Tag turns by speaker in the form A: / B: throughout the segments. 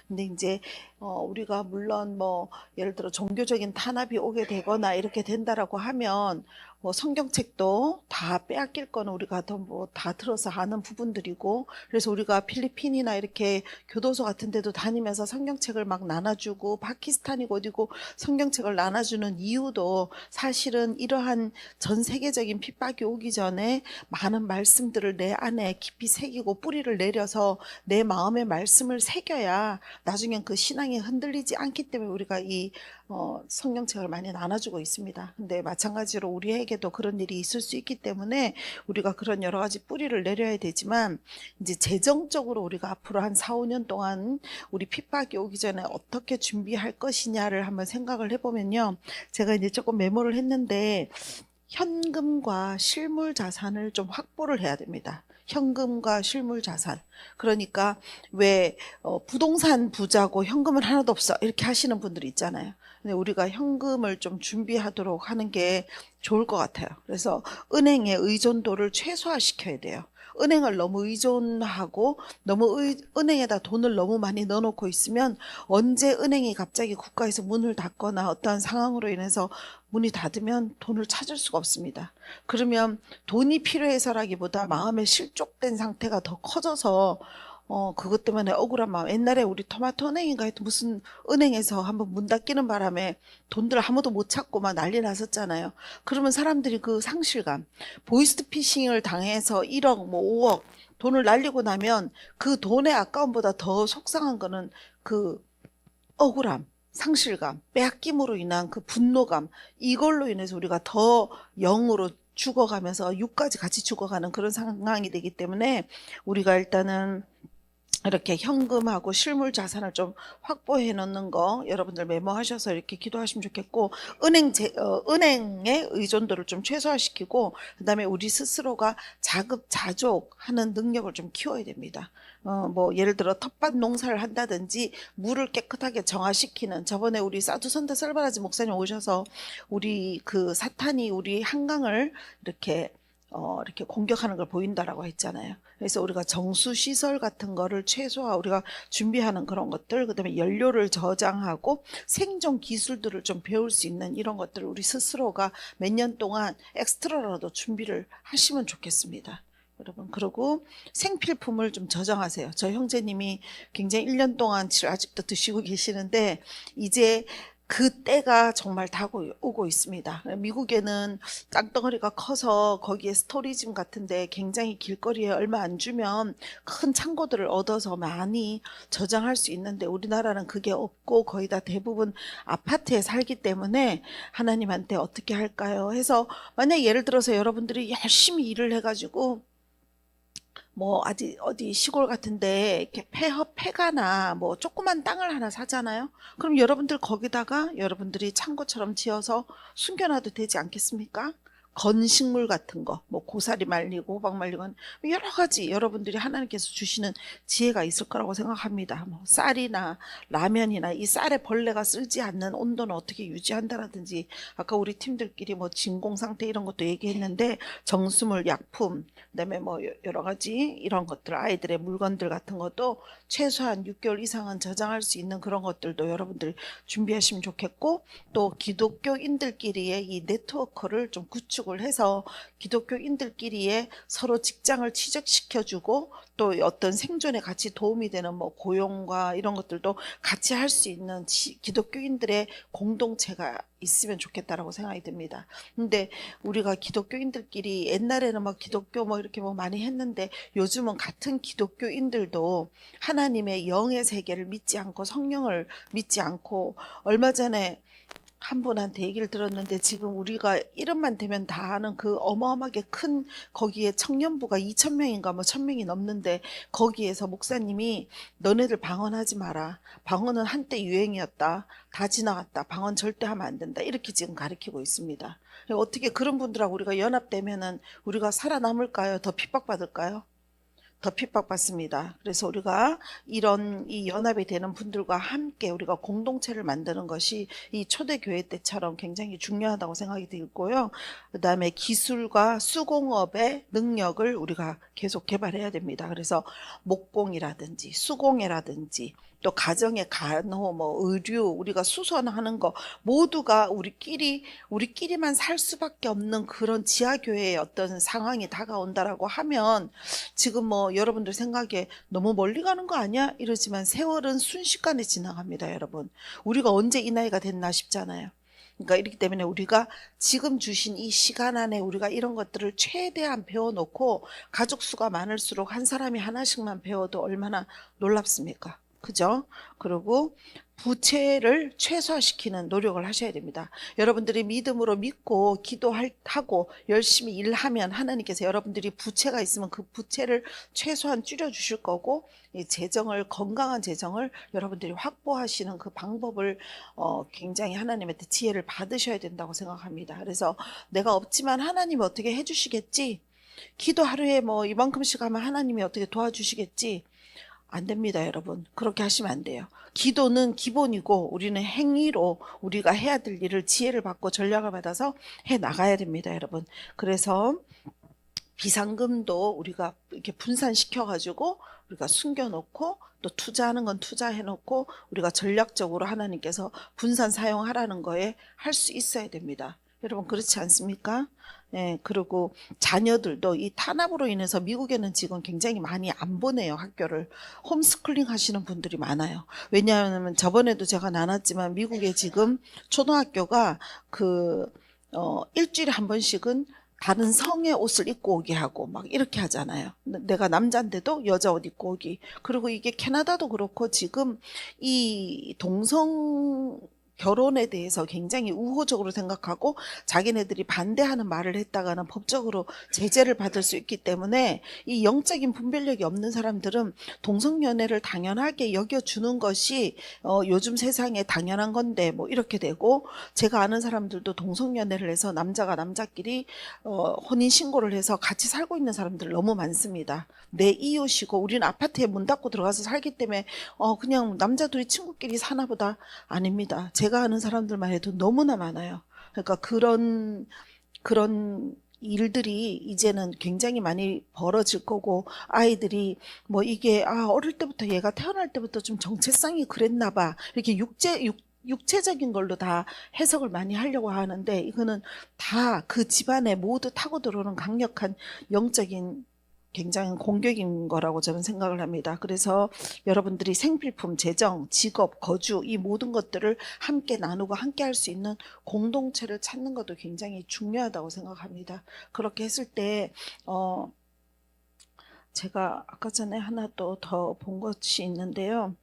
A: 근데 이제 우리가 물론 뭐 예를 들어 종교적인 탄압이 오게 되거나 이렇게 된다라고 하면 뭐 성경책도 다 빼앗길 거는 우리가 더 뭐 다 들어서 아는 부분들이고, 그래서 우리가 필리핀이나 이렇게 교도소 같은 데도 다니면서 성경책을 막 나눠주고, 파키스탄이고 어디고 성경책을 나눠주는 이유도 사실은 이러한 전 세계적인 핍박이 오기 전에 많은 말씀들을 내 안에 깊이 새기고 뿌리를 내려서 내 마음의 말씀을 새겨야 나중엔 그 신앙이 흔들리지 않기 때문에 우리가 이 성경책을 많이 나눠주고 있습니다. 근데 마찬가지로 우리에게도 그런 일이 있을 수 있기 때문에 우리가 그런 여러 가지 뿌리를 내려야 되지만, 이제 재정적으로 우리가 앞으로 한 4, 5년 동안 우리 핍박이 오기 전에 어떻게 준비할 것이냐를 한번 생각을 해보면요. 제가 이제 조금 메모를 했는데, 현금과 실물 자산을 좀 확보를 해야 됩니다. 현금과 실물 자산. 그러니까 왜 부동산 부자고 현금은 하나도 없어 이렇게 하시는 분들이 있잖아요. 근데 우리가 현금을 좀 준비하도록 하는 게 좋을 것 같아요. 그래서 은행의 의존도를 최소화시켜야 돼요. 은행을 너무 의존하고 너무 은행에다 돈을 너무 많이 넣어놓고 있으면 언제 은행이 갑자기 국가에서 문을 닫거나 어떠한 상황으로 인해서 문이 닫으면 돈을 찾을 수가 없습니다. 그러면 돈이 필요해서라기보다 마음의 실족된 상태가 더 커져서 그것 때문에 억울한 마음. 옛날에 우리 토마토 은행인가 하여튼 무슨 은행에서 한번 문 닫히는 바람에 돈들 아무도 못 찾고 막 난리 났었잖아요. 그러면 사람들이 그 상실감, 보이스피싱을 당해서 1억, 뭐 5억 돈을 날리고 나면 그 돈의 아까움보다 더 속상한 거는 그 억울함, 상실감, 빼앗김으로 인한 그 분노감, 이걸로 인해서 우리가 더 영으로 죽어가면서 육까지 같이 죽어가는 그런 상황이 되기 때문에 우리가 일단은 이렇게 현금하고 실물 자산을 좀 확보해 놓는 거 여러분들 메모하셔서 이렇게 기도하시면 좋겠고, 은행의 의존도를 좀 최소화시키고, 그다음에 우리 스스로가 자급자족하는 능력을 좀 키워야 됩니다. 뭐 예를 들어 텃밭 농사를 한다든지 물을 깨끗하게 정화시키는, 저번에 우리 사두선대 설바라지 목사님 오셔서 우리 그 사탄이 우리 한강을 이렇게 공격하는 걸 보인다라고 했잖아요. 그래서 우리가 정수 시설 같은 거를 우리가 준비하는 그런 것들, 그다음에 연료를 저장하고 생존 기술들을 좀 배울 수 있는 이런 것들을 우리 스스로가 몇 년 동안 엑스트라라도 준비를 하시면 좋겠습니다. 여러분, 그리고 생필품을 좀 저장하세요. 저 형제님이 굉장히 1년 동안 아직도 드시고 계시는데 이제 그 때가 정말 오고 있습니다. 미국에는 땅덩어리가 커서 거기에 스토리짐 같은데 굉장히 길거리에 얼마 안 주면 큰 창고들을 얻어서 많이 저장할 수 있는데, 우리나라는 그게 없고 거의 다 대부분 아파트에 살기 때문에 하나님한테 어떻게 할까요? 해서 만약 예를 들어서 여러분들이 열심히 일을 해가지고 뭐 어디 시골 같은데 이렇게 폐가나 뭐 조그만 땅을 하나 사잖아요. 그럼 여러분들 거기다가 여러분들이 창고처럼 지어서 숨겨놔도 되지 않겠습니까? 건식물 같은 거, 뭐 고사리 말리고 호박 말리고 여러 가지 여러분들이 하나님께서 주시는 지혜가 있을 거라고 생각합니다. 뭐 쌀이나 라면이나 이 쌀에 벌레가 쓸지 않는 온도는 어떻게 유지한다라든지, 아까 우리 팀들끼리 뭐 진공 상태 이런 것도 얘기했는데 정수물, 약품, 그다음에 뭐 여러 가지 이런 것들, 아이들의 물건들 같은 것도 최소한 6개월 이상은 저장할 수 있는 그런 것들도 여러분들 준비하시면 좋겠고, 또 기독교인들끼리의 이 네트워크를 좀 구축을 해서 기독교인들끼리의 서로 직장을 취직시켜주고 또 어떤 생존에 같이 도움이 되는 뭐 고용과 이런 것들도 같이 할 수 있는 기독교인들의 공동체가 있으면 좋겠다라고 생각이 듭니다. 근데 우리가 기독교인들끼리 옛날에는 막 기독교 뭐 이렇게 뭐 많이 했는데, 요즘은 같은 기독교인들도 하나님의 영의 세계를 믿지 않고 성령을 믿지 않고, 얼마 전에 한 분한테 얘기를 들었는데 지금 우리가 이름만 대면 다 아는 그 어마어마하게 큰 거기에 청년부가 2,000명인가 뭐 1,000명이 넘는데, 거기에서 목사님이 너네들 방언하지 마라. 방언은 한때 유행이었다. 다 지나갔다. 방언 절대 하면 안 된다. 이렇게 지금 가르치고 있습니다. 어떻게 그런 분들하고 우리가 연합되면은 우리가 살아남을까요? 더 핍박받을까요? 더 핍박받습니다. 그래서 우리가 이 연합이 되는 분들과 함께 우리가 공동체를 만드는 것이 이 초대교회 때처럼 굉장히 중요하다고 생각이 들고요. 그 다음에 기술과 수공업의 능력을 우리가 계속 개발해야 됩니다. 그래서 목공이라든지 수공예라든지 또 가정의 간호, 뭐 의류, 우리가 수선하는 거 모두가 우리끼리만 살 수밖에 없는 그런 지하교회의 어떤 상황이 다가온다라고 하면 지금 뭐 여러분들 생각에 너무 멀리 가는 거 아니야? 이러지만 세월은 순식간에 지나갑니다, 여러분. 우리가 언제 이 나이가 됐나 싶잖아요. 그러니까 이렇기 때문에 우리가 지금 주신 이 시간 안에 우리가 이런 것들을 최대한 배워놓고 가족 수가 많을수록 한 사람이 하나씩만 배워도 얼마나 놀랍습니까? 그죠? 그리고 부채를 최소화시키는 노력을 하셔야 됩니다. 여러분들이 믿음으로 믿고 기도하고 열심히 일하면 하나님께서 여러분들이 부채가 있으면 그 부채를 최소한 줄여주실 거고, 이 건강한 재정을 여러분들이 확보하시는 그 방법을 굉장히 하나님한테 지혜를 받으셔야 된다고 생각합니다. 그래서 내가 없지만 하나님이 어떻게 해주시겠지? 기도 하루에 뭐 이만큼씩 하면 하나님이 어떻게 도와주시겠지? 안 됩니다, 여러분. 그렇게 하시면 안 돼요. 기도는 기본이고 우리는 행위로 우리가 해야 될 일을 지혜를 받고 전략을 받아서 해 나가야 됩니다, 여러분. 그래서 비상금도 우리가 이렇게 분산시켜 가지고 우리가 숨겨놓고 또 투자하는 건 투자해놓고 우리가 전략적으로 하나님께서 분산 사용하라는 거에 할 수 있어야 됩니다. 여러분 그렇지 않습니까? 네, 그리고 자녀들도 이 탄압으로 인해서 미국에는 지금 굉장히 많이 안 보내요, 학교를. 홈스쿨링 하시는 분들이 많아요. 왜냐하면 저번에도 제가 나눴지만 미국에 지금 초등학교가 일주일에 한 번씩은 다른 성의 옷을 입고 오게 하고 막 이렇게 하잖아요. 내가 남자인데도 여자 옷 입고 오기. 그리고 이게 캐나다도 그렇고 지금 이 동성 결혼에 대해서 굉장히 우호적으로 생각하고 자기네들이 반대하는 말을 했다가는 법적으로 제재를 받을 수 있기 때문에 이 영적인 분별력이 없는 사람들은 동성연애를 당연하게 여겨주는 것이 요즘 세상에 당연한 건데 뭐 이렇게 되고, 제가 아는 사람들도 동성연애를 해서 남자가 남자끼리 혼인신고를 해서 같이 살고 있는 사람들 너무 많습니다. 내 이웃이고 우리는 아파트에 문 닫고 들어가서 살기 때문에 그냥 남자 둘이 친구끼리 사나 보다. 아닙니다. 제가 아는 사람들만 해도 너무나 많아요. 그러니까 그런 일들이 이제는 굉장히 많이 벌어질 거고, 아이들이 뭐 이게 어릴 때부터 얘가 태어날 때부터 좀 정체성이 그랬나 봐, 이렇게 육체적인 걸로 다 해석을 많이 하려고 하는데, 이거는 다 그 집안에 모두 타고 들어오는 강력한 영적인 굉장히 공격인 거라고 저는 생각을 합니다. 그래서 여러분들이 생필품, 재정, 직업, 거주 이 모든 것들을 함께 나누고 함께 할 수 있는 공동체를 찾는 것도 굉장히 중요하다고 생각합니다. 그렇게 했을 때 제가 아까 전에 하나 또 더 본 것이 있는데요.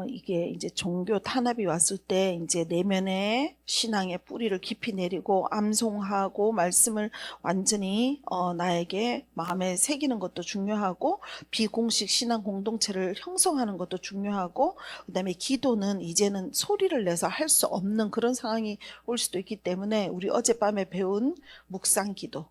A: 이게 이제 종교 탄압이 왔을 때 이제 내면의 신앙의 뿌리를 깊이 내리고 암송하고 말씀을 완전히 나에게 마음에 새기는 것도 중요하고, 비공식 신앙 공동체를 형성하는 것도 중요하고, 그다음에 기도는 이제는 소리를 내서 할 수 없는 그런 상황이 올 수도 있기 때문에 우리 어젯밤에 배운 묵상 기도,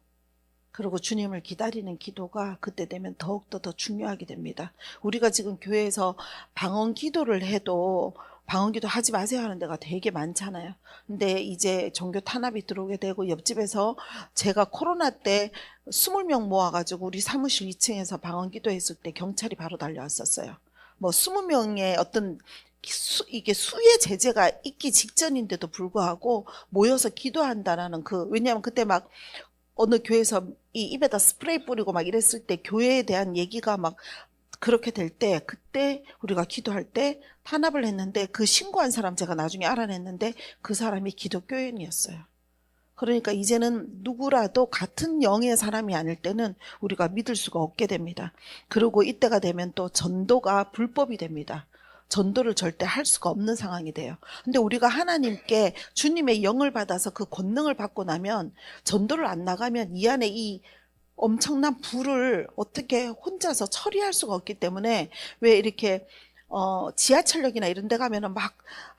A: 그리고 주님을 기다리는 기도가 그때 되면 더욱더 더 중요하게 됩니다. 우리가 지금 교회에서 방언 기도를 해도 방언 기도 하지 마세요 하는 데가 되게 많잖아요. 근데 이제 종교 탄압이 들어오게 되고, 옆집에서 제가 코로나 때 20명 모아가지고 우리 사무실 2층에서 방언 기도했을 때 경찰이 바로 달려왔었어요. 뭐 20명의 어떤 이게 수의 제재가 있기 직전인데도 불구하고 모여서 기도한다라는 왜냐하면 그때 막 어느 교회에서 이 입에다 스프레이 뿌리고 막 이랬을 때 교회에 대한 얘기가 막 그렇게 될 때, 그때 우리가 기도할 때 탄압을 했는데, 그 신고한 사람 제가 나중에 알아냈는데 그 사람이 기독교인이었어요. 그러니까 이제는 누구라도 같은 영의 사람이 아닐 때는 우리가 믿을 수가 없게 됩니다. 그리고 이때가 되면 또 전도가 불법이 됩니다. 전도를 절대 할 수가 없는 상황이 돼요. 근데 우리가 하나님께 주님의 영을 받아서 그 권능을 받고 나면 전도를 안 나가면 이 안에 이 엄청난 불을 어떻게 혼자서 처리할 수가 없기 때문에, 왜 이렇게 지하철역이나 이런 데 가면은 막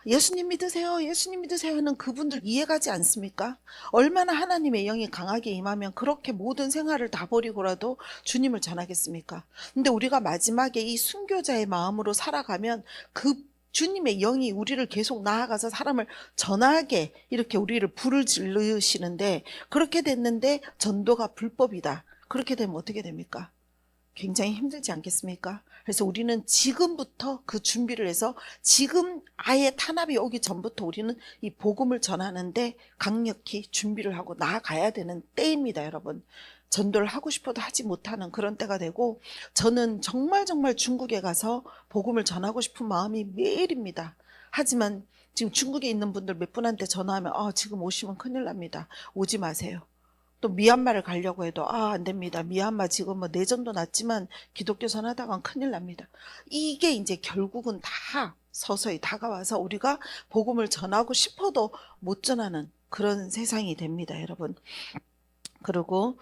A: 예수님 믿으세요, 예수님 믿으세요 하는 그분들 이해가지 않습니까? 얼마나 하나님의 영이 강하게 임하면 그렇게 모든 생활을 다 버리고라도 주님을 전하겠습니까? 근데 우리가 마지막에 이 순교자의 마음으로 살아가면 그 주님의 영이 우리를 계속 나아가서 사람을 전하게 이렇게 우리를 불을 지르시는데, 그렇게 됐는데 전도가 불법이다. 그렇게 되면 어떻게 됩니까? 굉장히 힘들지 않겠습니까? 그래서 우리는 지금부터 그 준비를 해서 지금 아예 탄압이 오기 전부터 우리는 이 복음을 전하는데 강력히 준비를 하고 나아가야 되는 때입니다, 여러분. 전도를 하고 싶어도 하지 못하는 그런 때가 되고, 저는 정말 중국에 가서 복음을 전하고 싶은 마음이 매일입니다. 하지만 지금 중국에 있는 분들 몇 분한테 전화하면 지금 오시면 큰일 납니다. 오지 마세요. 또 미얀마를 가려고 해도 안 됩니다. 미얀마 지금 뭐 내전도 났지만 기독교 전하다간 큰일 납니다. 이게 이제 결국은 다 서서히 다가와서 우리가 복음을 전하고 싶어도 못 전하는 그런 세상이 됩니다, 여러분. 그리고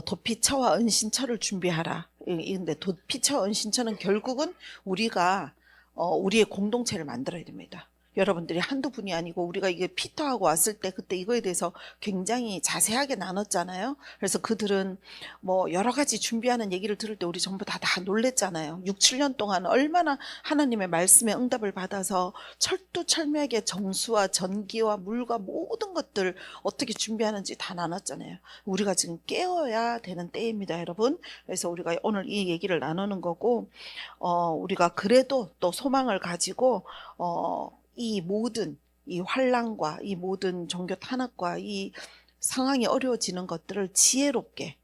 A: 도피처와 은신처를 준비하라. 근데 도피처와 은신처는 결국은 우리가 우리의 공동체를 만들어야 됩니다. 여러분들이 한두 분이 아니고 우리가 이게 피터하고 왔을 때 그때 이거에 대해서 굉장히 자세하게 나눴잖아요. 그래서 그들은 뭐 여러 가지 준비하는 얘기를 들을 때 우리 전부 다 놀랬잖아요. 6, 7년 동안 얼마나 하나님의 말씀에 응답을 받아서 철두철미하게 정수와 전기와 물과 모든 것들 어떻게 준비하는지 다 나눴잖아요. 우리가 지금 깨어야 되는 때입니다, 여러분. 그래서 우리가 오늘 이 얘기를 나누는 거고, 우리가 그래도 또 소망을 가지고 이 모든 이 환난과 이 모든 종교 탄압과 이 상황이 어려워지는 것들을 지혜롭게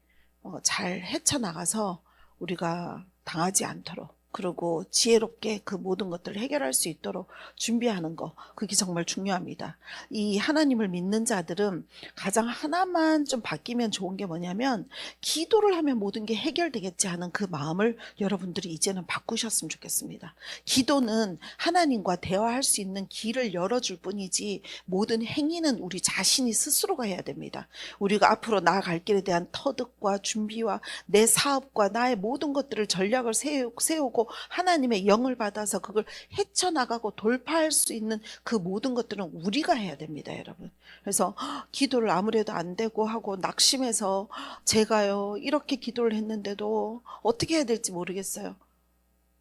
A: 잘 헤쳐나가서 우리가 당하지 않도록, 그리고 지혜롭게 그 모든 것들을 해결할 수 있도록 준비하는 거, 그게 정말 중요합니다. 이 하나님을 믿는 자들은 가장 하나만 좀 바뀌면 좋은 게 뭐냐면, 기도를 하면 모든 게 해결되겠지 하는 그 마음을 여러분들이 이제는 바꾸셨으면 좋겠습니다. 기도는 하나님과 대화할 수 있는 길을 열어줄 뿐이지 모든 행위는 우리 자신이 스스로가 해야 됩니다. 우리가 앞으로 나아갈 길에 대한 터득과 준비와 내 사업과 나의 모든 것들을 전략을 세우고 하나님의 영을 받아서 그걸 헤쳐나가고 돌파할 수 있는 그 모든 것들은 우리가 해야 됩니다, 여러분. 그래서 기도를 아무래도 안 되고 하고 낙심해서 제가요 이렇게 기도를 했는데도 어떻게 해야 될지 모르겠어요.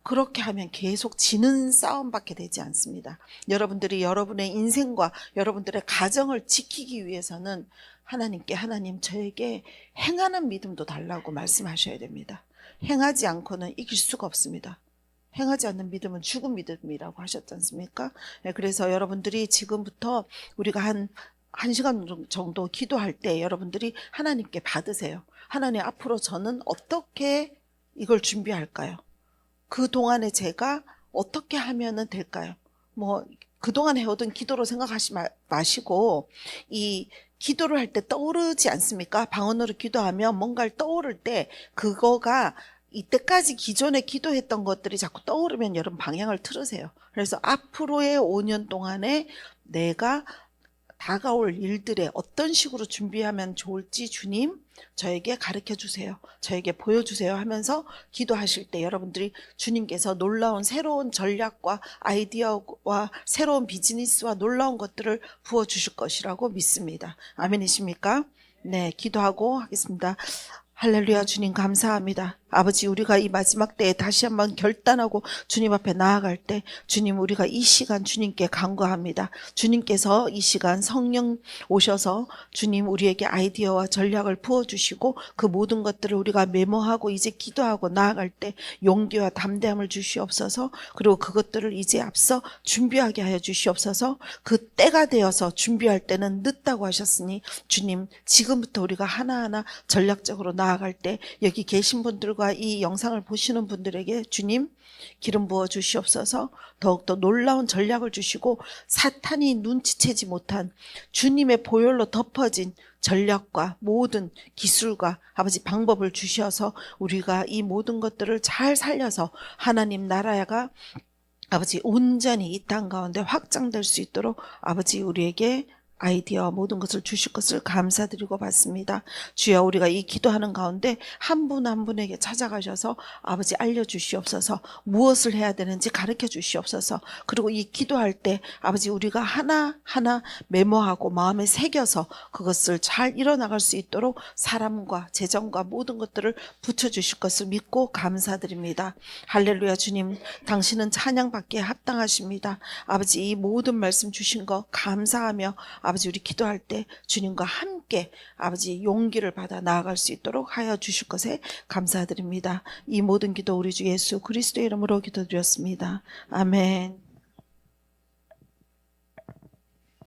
A: 그렇게 하면 계속 지는 싸움밖에 되지 않습니다. 여러분들이 여러분의 인생과 여러분들의 가정을 지키기 위해서는 하나님께, 하나님 저에게 행하는 믿음도 달라고 말씀하셔야 됩니다. 행하지 않고는 이길 수가 없습니다. 행하지 않는 믿음은 죽은 믿음이라고 하셨지 않습니까? 그래서 여러분들이 지금부터 우리가 한 시간 정도 기도할 때 여러분들이 하나님께 받으세요. 하나님, 앞으로 저는 어떻게 이걸 준비할까요? 그동안에 제가 어떻게 하면은 될까요? 뭐 그동안 해오던 기도로 생각하지 마시고, 이 기도를 할 때 떠오르지 않습니까? 방언으로 기도하면 뭔가를 떠오를 때 그거가 이때까지 기존에 기도했던 것들이 자꾸 떠오르면 여러분 방향을 틀으세요. 그래서 앞으로의 5년 동안에 내가 다가올 일들에 어떤 식으로 준비하면 좋을지 주님 저에게 가르쳐 주세요, 저에게 보여주세요 하면서 기도하실 때 여러분들이 주님께서 놀라운 새로운 전략과 아이디어와 새로운 비즈니스와 놀라운 것들을 부어주실 것이라고 믿습니다. 아멘이십니까? 네, 기도하고 하겠습니다. 할렐루야. 주님 감사합니다. 아버지, 우리가 이 마지막 때에 다시 한번 결단하고 주님 앞에 나아갈 때 주님, 우리가 이 시간 주님께 간구합니다. 주님께서 이 시간 성령 오셔서 주님 우리에게 아이디어와 전략을 부어주시고 그 모든 것들을 우리가 메모하고 이제 기도하고 나아갈 때 용기와 담대함을 주시옵소서. 그리고 그것들을 이제 앞서 준비하게 하여 주시옵소서. 그 때가 되어서 준비할 때는 늦다고 하셨으니 주님, 지금부터 우리가 하나하나 전략적으로 나아갈 때 여기 계신 분들과 이 영상을 보시는 분들에게 주님 기름 부어 주시옵소서. 더욱더 놀라운 전략을 주시고 사탄이 눈치채지 못한 주님의 보혈로 덮어진 전략과 모든 기술과 아버지 방법을 주셔서 우리가 이 모든 것들을 잘 살려서 하나님 나라가 아버지 온전히 이 땅 가운데 확장될 수 있도록 아버지 우리에게 아이디어 모든 것을 주실 것을 감사드리고 받습니다. 주여, 우리가 이 기도하는 가운데 한 분 한 분에게 찾아가셔서 아버지 알려주시옵소서. 무엇을 해야 되는지 가르쳐 주시옵소서. 그리고 이 기도할 때 아버지 우리가 하나하나 메모하고 마음에 새겨서 그것을 잘 이뤄나갈 수 있도록 사람과 재정과 모든 것들을 붙여주실 것을 믿고 감사드립니다. 할렐루야. 주님, 당신은 찬양받기에 합당하십니다. 아버지, 이 모든 말씀 주신 거 감사하며 아버지 우리 기도할 때 주님과 함께 함께 아버지 용기를 받아 나아갈 수 있도록 하여 주실 것에 감사드립니다. 이 모든 기도 우리 주 예수 그리스도의 이름으로 기도드렸습니다. 아멘.